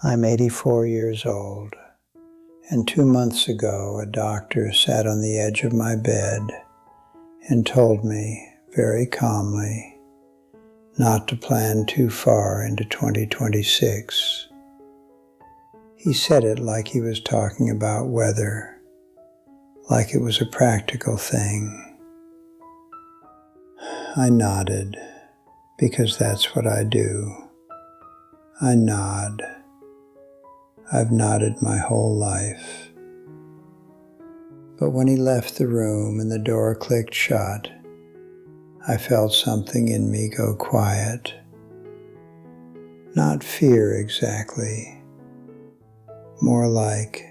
I'm 84 years old, and 2 months ago a doctor sat on the edge of my bed and told me very calmly not to plan too far into 2026. He said it like he was talking about weather, like it was a practical thing. I nodded, because that's what I do. I nod. I've nodded my whole life. But when he left the room and the door clicked shut, I felt something in me go quiet. Not fear exactly, more like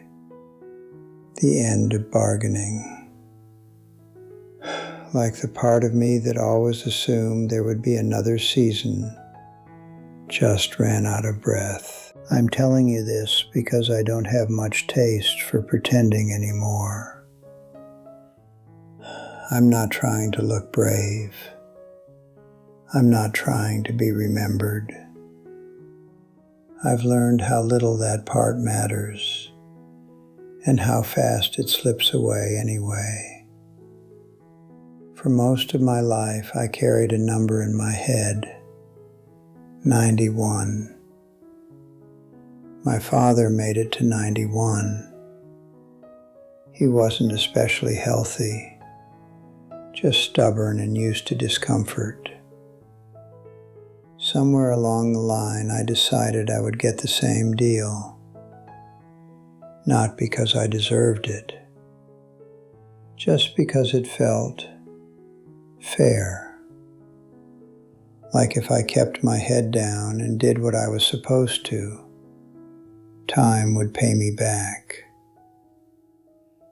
the end of bargaining. Like the part of me that always assumed there would be another season just ran out of breath. I'm telling you this because I don't have much taste for pretending anymore. I'm not trying to look brave. I'm not trying to be remembered. I've learned how little that part matters and how fast it slips away anyway. For most of my life, I carried a number in my head, 91. My father made it to 91. He wasn't especially healthy, just stubborn and used to discomfort. Somewhere along the line, I decided I would get the same deal, not because I deserved it, just because it felt fair. Like if I kept my head down and did what I was supposed to, time would pay me back.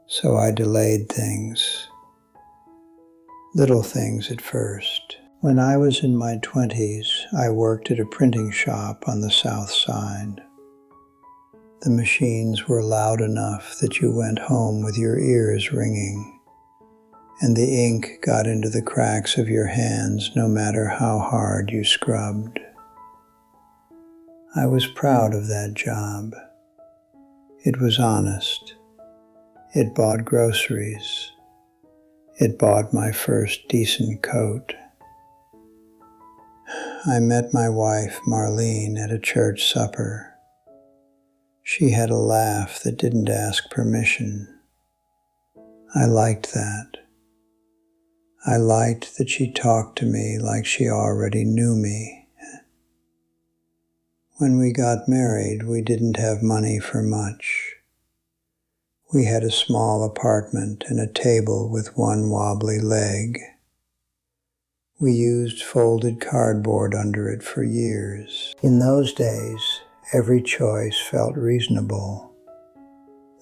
So I delayed things, little things at first. When I was in my 20s, I worked at a printing shop on the South Side. The machines were loud enough that you went home with your ears ringing, and the ink got into the cracks of your hands no matter how hard you scrubbed. I was proud of that job. It was honest. It bought groceries. It bought my first decent coat. I met my wife, Marlene, at a church supper. She had a laugh that didn't ask permission. I liked that. I liked that she talked to me like she already knew me. When we got married, we didn't have money for much. We had a small apartment and a table with one wobbly leg. We used folded cardboard under it for years. In those days, every choice felt reasonable.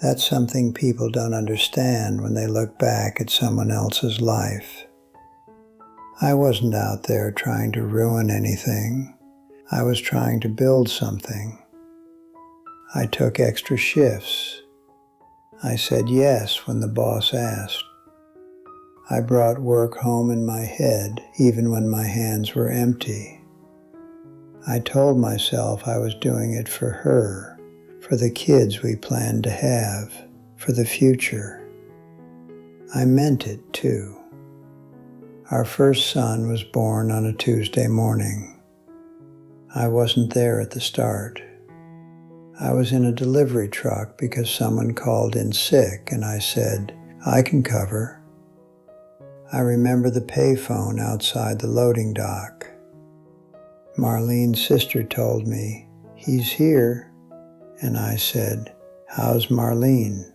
That's something people don't understand when they look back at someone else's life. I wasn't out there trying to ruin anything. I was trying to build something. I took extra shifts. I said yes when the boss asked. I brought work home in my head even when my hands were empty. I told myself I was doing it for her, for the kids we planned to have, for the future. I meant it too. Our first son was born on a Tuesday morning. I wasn't there at the start. I was in a delivery truck because someone called in sick and I said, I can cover. I remember the payphone outside the loading dock. Marlene's sister told me, he's here. And I said, how's Marlene?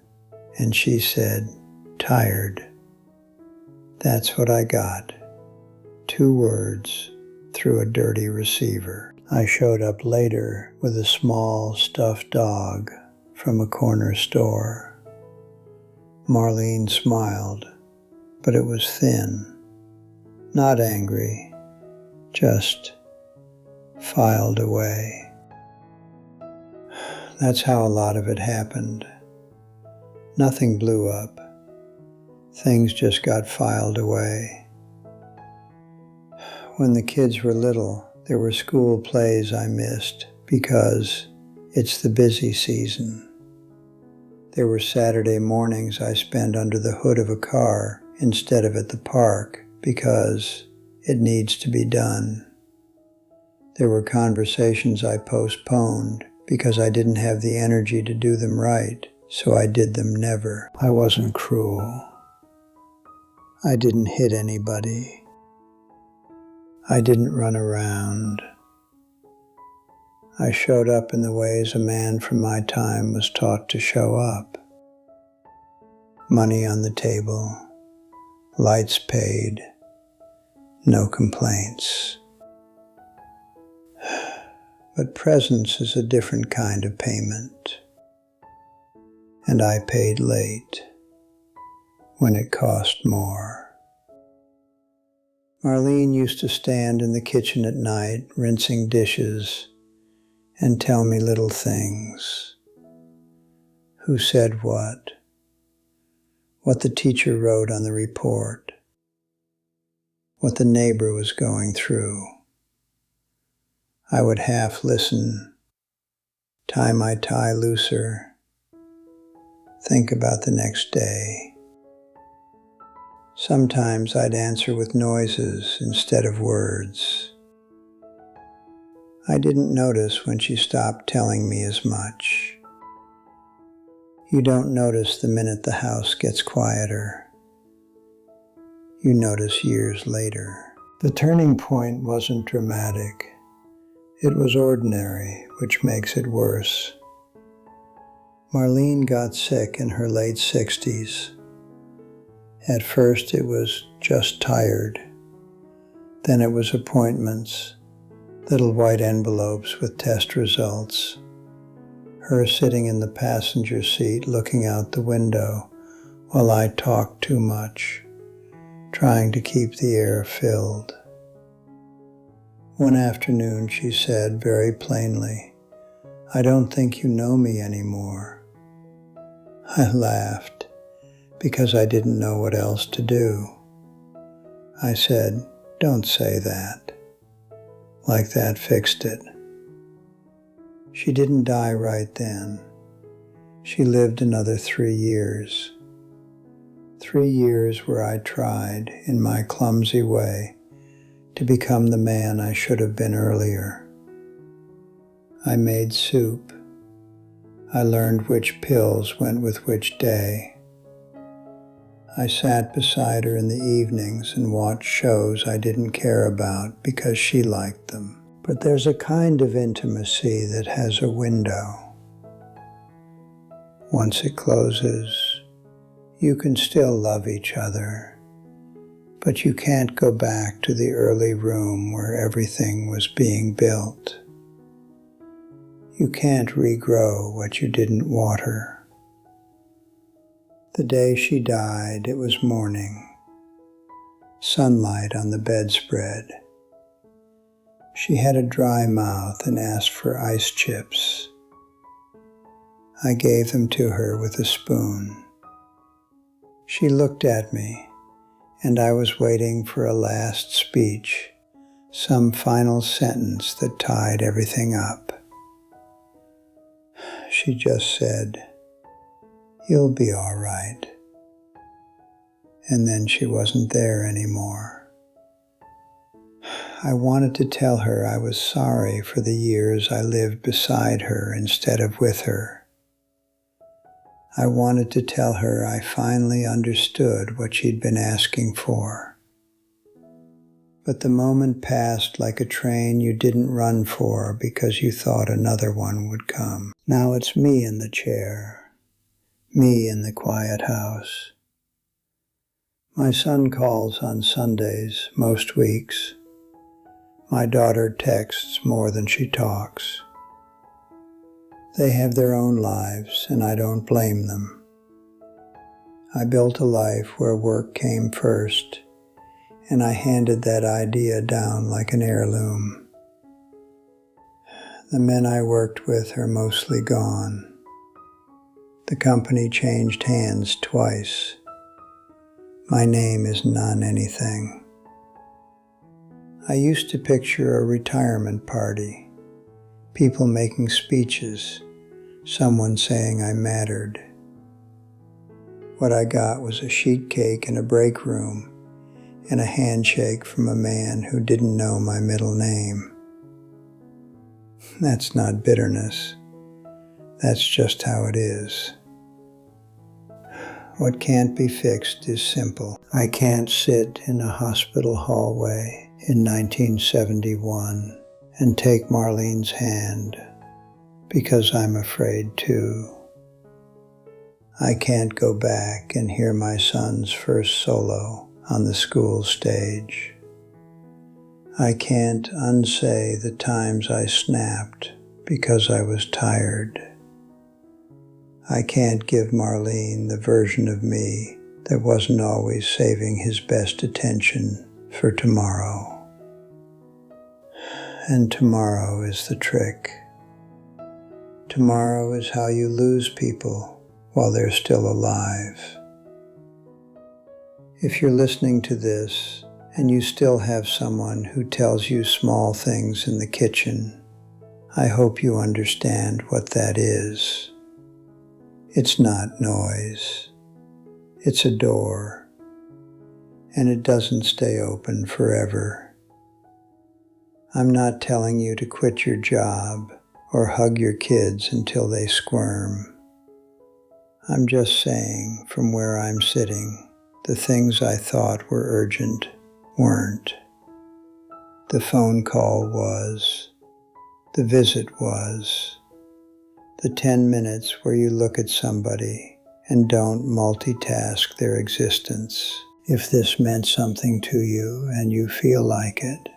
And she said, tired. That's what I got. 2 words through a dirty receiver. I showed up later with a small stuffed dog from a corner store. Marlene smiled, but it was thin, not angry, just filed away. That's how a lot of it happened. Nothing blew up. Things just got filed away. When the kids were little, there were school plays I missed because It's the busy season. There were Saturday mornings I spent under the hood of a car instead of at the park because it needs to be done. There were conversations I postponed because I didn't have the energy to do them right, so I did them never. I wasn't cruel. I didn't hit anybody. I didn't run around. I showed up in the ways a man from my time was taught to show up. Money on the table, lights paid, no complaints. But presence is a different kind of payment. And I paid late, when it cost more. Marlene used to stand in the kitchen at night, rinsing dishes, and tell me little things. Who said what the teacher wrote on the report, what the neighbor was going through. I would half listen, tie my tie looser, think about the next day. Sometimes I'd answer with noises instead of words. I didn't notice when she stopped telling me as much. You don't notice the minute the house gets quieter. You notice years later. The turning point wasn't dramatic. It was ordinary, which makes it worse. Marlene got sick in her late 60s. At first it was just tired. Then it was appointments, little white envelopes with test results. Her sitting in the passenger seat looking out the window while I talked too much, trying to keep the air filled. One afternoon she said very plainly, "I don't think you know me anymore." I laughed because I didn't know what else to do. I said, "Don't say that." Like that fixed it. She didn't die right then. She lived another 3 years. 3 years where I tried, in my clumsy way, to become the man I should have been earlier. I made soup. I learned which pills went with which day. I sat beside her in the evenings and watched shows I didn't care about because she liked them. But there's a kind of intimacy that has a window. Once it closes, you can still love each other, but you can't go back to the early room where everything was being built. You can't regrow what you didn't water. The day she died, it was morning, sunlight on the bedspread. She had a dry mouth and asked for ice chips. I gave them to her with a spoon. She looked at me, and I was waiting for a last speech, some final sentence that tied everything up. She just said, "You'll be all right." And then she wasn't there anymore. I wanted to tell her I was sorry for the years I lived beside her instead of with her. I wanted to tell her I finally understood what she'd been asking for. But the moment passed like a train you didn't run for because you thought another one would come. Now it's me in the chair, me in the quiet house. My son calls on Sundays, most weeks. My daughter texts more than she talks. They have their own lives, and I don't blame them. I built a life where work came first, and I handed that idea down like an heirloom. The men I worked with are mostly gone. The company changed hands twice. My name is I used to picture a retirement party, people making speeches, someone saying I mattered. What I got was a sheet cake in a break room and a handshake from a man who didn't know my middle name. That's not bitterness. That's just how it is. What can't be fixed is simple. I can't sit in a hospital hallway in 1971 and take Marlene's hand because I'm afraid to. I can't go back and hear my son's first solo on the school stage. I can't unsay the times I snapped because I was tired. I can't give Marlene the version of me that wasn't always saving his best attention for tomorrow. And tomorrow is the trick. Tomorrow is how you lose people while they're still alive. If you're listening to this and you still have someone who tells you small things in the kitchen, I hope you understand what that is. It's not noise. It's a door, and it doesn't stay open forever. I'm not telling you to quit your job or hug your kids until they squirm. I'm just saying, from where I'm sitting, the things I thought were urgent weren't. The phone call was. The visit was. The 10 minutes where you look at somebody and don't multitask their existence. If this meant something to you and you feel like it,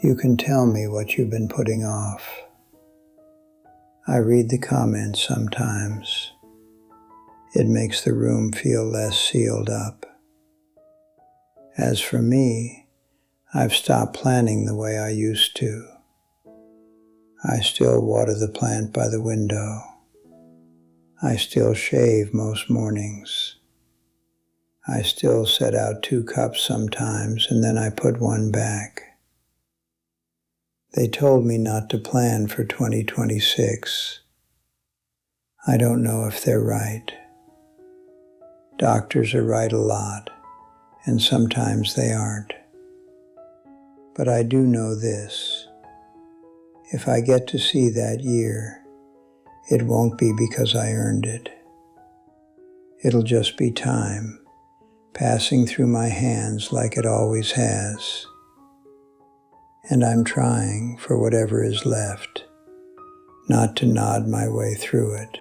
you can tell me what you've been putting off. I read the comments sometimes. It makes the room feel less sealed up. As for me, I've stopped planning the way I used to. I still water the plant by the window. I still shave most mornings. I still set out 2 cups sometimes and then I put 1 back. They told me not to plan for 2026. I don't know if they're right. Doctors are right a lot, and sometimes they aren't. But I do know this. If I get to see that year, it won't be because I earned it. It'll just be time, passing through my hands like it always has. And I'm trying, for whatever is left, not to nod my way through it.